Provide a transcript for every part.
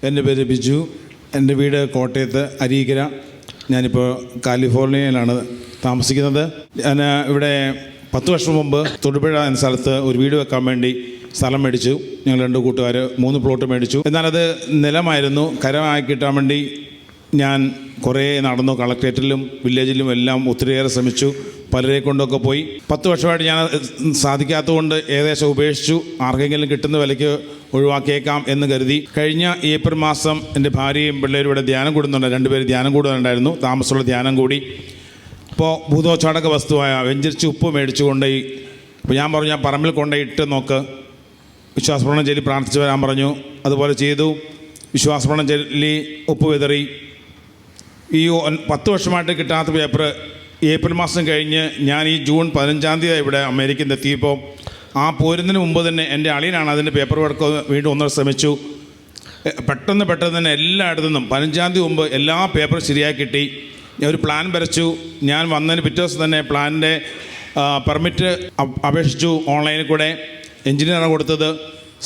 എൻ്റെ പേര് ബിജു. എൻ്റെ വീട് കോട്ടയത്ത് അരീക്കര. ഞാനിപ്പോൾ കാലിഫോർണിയയിലാണ് താമസിക്കുന്നത്. ഞാൻ ഇവിടെ 10 വർഷം മുമ്പ് തൊടുപുഴ എന്ന സ്ഥലത്ത് ഒരു വീട് വെക്കാൻ വേണ്ടി സ്ഥലം മേടിച്ചു. ഞങ്ങൾ 2 കൂട്ടുകാർ 3 പ്ലോട്ട് മേടിച്ചു. എന്നാലത് നിലമായിരുന്നു. കരമായി കിട്ടാൻ വേണ്ടി ഞാൻ കുറേ നടന്നു. കളക്ട്രേറ്റിലും വില്ലേജിലും എല്ലാം ഒത്തിരിയേറെ ശ്രമിച്ചു. പലരെ കൊണ്ടൊക്കെ പോയി. 10 വർഷമായിട്ട് ഞാൻ സാധിക്കാത്തതുകൊണ്ട് ഏകദേശം ഉപേക്ഷിച്ചു. ആർക്കെങ്കിലും കിട്ടുന്ന വിലയ്ക്ക് ഒഴിവാക്കിയേക്കാം എന്ന് കരുതി. കഴിഞ്ഞ ഏപ്രിൽ മാസം എൻ്റെ ഭാര്യയും പിള്ളേരും ഇവിടെ ധ്യാനം കൂടുന്നുണ്ട്. 2 പേര് ധ്യാനം കൂടുന്നുണ്ടായിരുന്നു. താമസമുള്ള ധ്യാനം കൂടി. അപ്പോൾ ഭൂതോച്ചാടക വസ്തുവായ വെഞ്ചരിച്ച് ഉപ്പ് മേടിച്ചു കൊണ്ടുപോയി. അപ്പോൾ ഞാൻ പറഞ്ഞു, ഞാൻ പറമ്പിൽ കൊണ്ടുപോയിട്ട് നോക്ക്, വിശ്വാസപ്രമാണം ചൊല്ലി പ്രാർത്ഥിച്ച് വരാൻ പറഞ്ഞു. അതുപോലെ ചെയ്തു. വിശ്വാസപ്രമാണം ചൊല്ലി ഉപ്പ് വിതറി. ഈ 10 വർഷമായിട്ട് കിട്ടാത്ത പേപ്പർ ഏപ്രിൽ മാസം കഴിഞ്ഞ് ഞാൻ ഈ ജൂൺ 15-ാം തീയതി ഇവിടെ അമേരിക്കയിൽ നിന്ന് എത്തിയപ്പോൾ ആ പോരുന്നതിന് മുമ്പ് തന്നെ എൻ്റെ അളിയനാണ് അതിൻ്റെ പേപ്പർ വർക്ക് വീണ്ടും ഒന്നുകൂടെ ശ്രമിച്ചു. പെട്ടെന്ന് തന്നെ എല്ലായിടത്തു നിന്നും 15-ാം തീയതി മുമ്പ് എല്ലാ പേപ്പറും ശരിയാക്കി കിട്ടി. ഞാൻ ഒരു പ്ലാൻ വരച്ചു. ഞാൻ വന്നതിന് പിറ്റേ ദിവസം തന്നെ പ്ലാനിൻ്റെ പെർമിറ്റ് അപേക്ഷിച്ചു. ഓൺലൈനിൽ കൂടെ എഞ്ചിനീയറാണ് കൊടുത്തത്.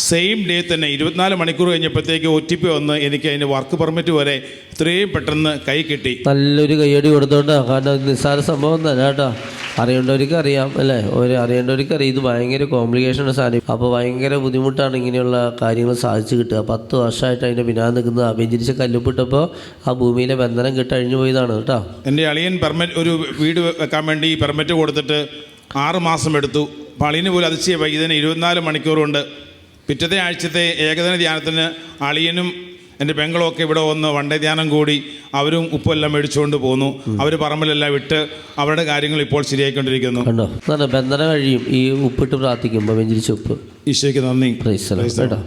സെയിം ഡേ തന്നെ 24 മണിക്കൂർ കഴിഞ്ഞപ്പോഴത്തേക്ക് OTP വന്ന് എനിക്ക് അതിൻ്റെ വർക്ക് പെർമിറ്റ് വരെ ഇത്രയും പെട്ടെന്ന് കൈ കിട്ടി. നല്ലൊരു കൈയടി കൊടുത്തോണ്ടാ. കാരണം നിസ്സാര സംഭവം തന്നെ കേട്ടോ. അറിയേണ്ടവർക്ക് അറിയാം അല്ലേ, അറിയേണ്ടവർക്ക് അറിയാം. ഇത് ഭയങ്കര കോംപ്ലിക്കേഷൻ സാധനം. അപ്പോൾ ഭയങ്കര ബുദ്ധിമുട്ടാണ് ഇങ്ങനെയുള്ള കാര്യങ്ങൾ സാധിച്ചു കിട്ടുക. 10 വർഷമായിട്ട് അതിൻ്റെ പിന്നാലെ നിൽക്കുന്നത്. അഭിചരിച്ച കല്ലുപ്പിട്ടപ്പോൾ ആ ഭൂമിയിലെ ബന്ധനം കിട്ടഴിഞ്ഞു പോയതാണ് കേട്ടോ. എൻ്റെ അളിയൻ ഒരു വീട് വെക്കാൻ വേണ്ടി പെർമിറ്റ് കൊടുത്തിട്ട് 6 മാസം എടുത്തു. അപ്പോൾ അളിയന് പോലും അതിശയമായി. ഇതിന് 24 മണിക്കൂർ കൊണ്ട് പിറ്റത്തെ ആഴ്ചത്തെ ഏകദിന ധ്യാനത്തിന് അളിയനും എൻ്റെ പെങ്ങളുമൊക്കെ ഇവിടെ വന്ന് വണ്ടേ ധ്യാനം കൂടി. അവരും ഉപ്പെല്ലാം മേടിച്ചുകൊണ്ട് പോന്നു. അവർ പറമ്പിലെല്ലാം വിട്ട് അവരുടെ കാര്യങ്ങൾ ഇപ്പോൾ ശരിയായിക്കൊണ്ടിരിക്കുന്നു. കണ്ടോ, ബന്ധനം കഴിയും ഈ ഉപ്പിട്ട് പ്രാർത്ഥിക്കുമ്പോൾ വെഞ്ചരിച്ച ഉപ്പ്. ഈശോയ്ക്ക് നന്ദി. പ്രൈസ് ദി ലോർഡ് കേട്ടോ.